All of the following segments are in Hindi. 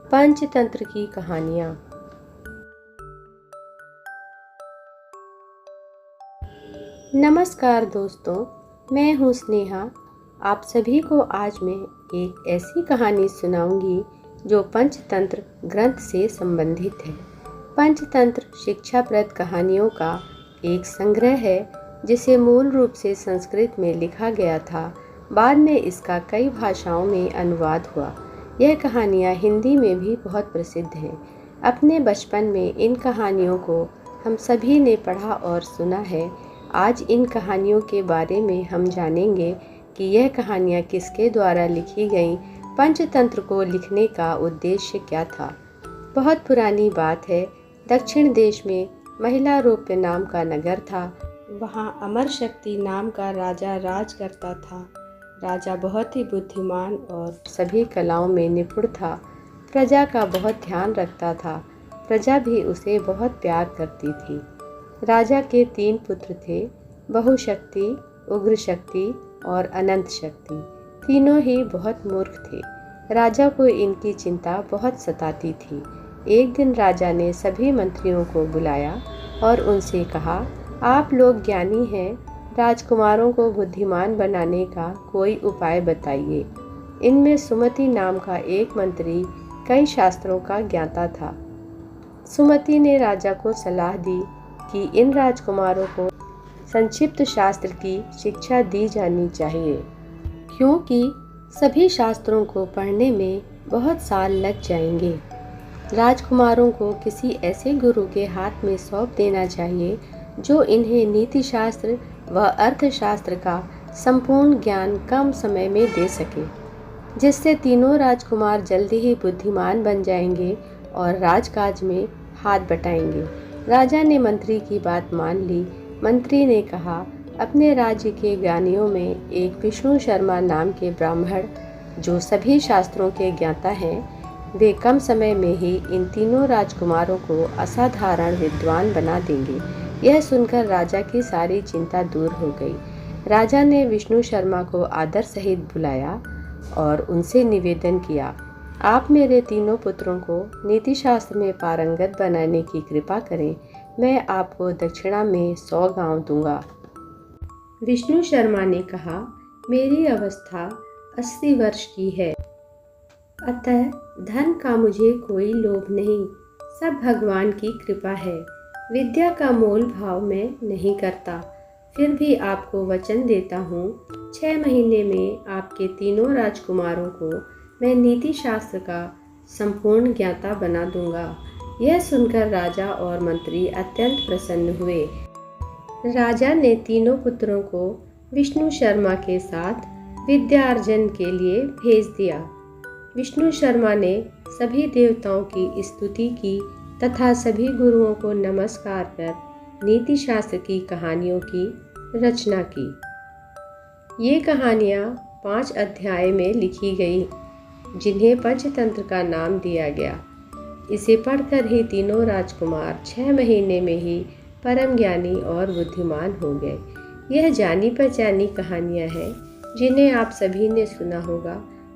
पंचतंत्र की कहानियाँ। नमस्कार दोस्तों, मैं हूँ स्नेहा। आप सभी को आज मैं एक ऐसी कहानी सुनाऊंगी जो पंचतंत्र ग्रंथ से संबंधित है। पंचतंत्र शिक्षाप्रद कहानियों का एक संग्रह है जिसे मूल रूप से संस्कृत में लिखा गया था। बाद में इसका कई भाषाओं में अनुवाद हुआ। यह कहानियाँ हिंदी में भी बहुत प्रसिद्ध हैं। अपने बचपन में इन कहानियों को हम सभी ने पढ़ा और सुना है। आज इन कहानियों के बारे में हम जानेंगे कि यह कहानियाँ किसके द्वारा लिखी गईं, पंचतंत्र को लिखने का उद्देश्य क्या था। बहुत पुरानी बात है, दक्षिण देश में महिलारोप्य नाम का नगर था। वहाँ अमर शक्ति नाम का राजा राज करता था। राजा बहुत ही बुद्धिमान और सभी कलाओं में निपुण था। प्रजा का बहुत ध्यान रखता था। प्रजा भी उसे बहुत प्यार करती थी। राजा के 3 पुत्र थे, बहुशक्ति, उग्र शक्ति और अनंत शक्ति। तीनों ही बहुत मूर्ख थे। राजा को इनकी चिंता बहुत सताती थी। एक दिन राजा ने सभी मंत्रियों को बुलाया और उनसे कहा, आप लोग ज्ञानी हैं, राजकुमारों को बुद्धिमान बनाने का कोई उपाय बताइए। इनमें सुमति नाम का एक मंत्री कई शास्त्रों का ज्ञाता था। सुमति ने राजा को सलाह दी कि इन राजकुमारों को संक्षिप्त शास्त्र की शिक्षा दी जानी चाहिए, क्योंकि सभी शास्त्रों को पढ़ने में बहुत साल लग जाएंगे। राजकुमारों को किसी ऐसे गुरु के हाथ में सौंप देना चाहिए जो इन्हें नीति शास्त्र व अर्थशास्त्र का संपूर्ण ज्ञान कम समय में दे सके, जिससे तीनों राजकुमार जल्दी ही बुद्धिमान बन जाएंगे और राजकाज में हाथ बटाएंगे। राजा ने मंत्री की बात मान ली। मंत्री ने कहा, अपने राज्य के ज्ञानियों में एक विष्णु शर्मा नाम के ब्राह्मण, जो सभी शास्त्रों के ज्ञाता हैं, वे कम समय में ही इन तीनों राजकुमारों को असाधारण विद्वान बना देंगे। यह सुनकर राजा की सारी चिंता दूर हो गई। राजा ने विष्णु शर्मा को आदर सहित बुलाया और उनसे निवेदन किया, आप मेरे तीनों पुत्रों को नीति शास्त्र में पारंगत बनाने की कृपा करें। मैं आपको दक्षिणा में 100 गांव दूंगा। विष्णु शर्मा ने कहा, मेरी अवस्था 80 वर्ष की है, अतः धन का मुझे कोई लोभ नहीं। सब भगवान की कृपा है। विद्या का मोल भाव मैं नहीं करता। फिर भी आपको वचन देता हूँ, 6 महीने में आपके तीनों राजकुमारों को मैं नीति शास्त्र का संपूर्ण ज्ञाता बना दूंगा। यह सुनकर राजा और मंत्री अत्यंत प्रसन्न हुए। राजा ने तीनों पुत्रों को विष्णु शर्मा के साथ विद्यार्जन के लिए भेज दिया। विष्णु शर्मा ने सभी देवताओं की स्तुति की तथा सभी गुरुओं को नमस्कार कर नीति शास्त्र की कहानियों की रचना की। ये कहानियाँ 5 अध्याय में लिखी गई, जिन्हें पंचतंत्र का नाम दिया गया। इसे पढ़कर ही तीनों राजकुमार 6 महीने में ही परम ज्ञानी और बुद्धिमान हो गए। यह जानी पहचानी कहानियाँ हैं जिन्हें आप सभी ने सुना होगा।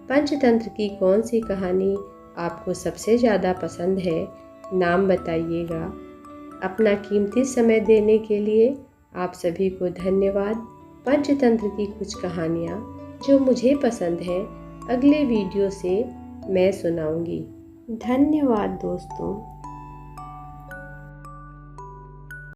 पंचतंत्र की कौन सी कहानी आपको सबसे ज़्यादा पसंद है, नाम बताइएगा। अपना कीमती समय देने के लिए आप सभी को धन्यवाद। पंचतंत्र की कुछ कहानियाँ जो मुझे पसंद है अगले वीडियो से मैं सुनाऊंगी। धन्यवाद दोस्तों।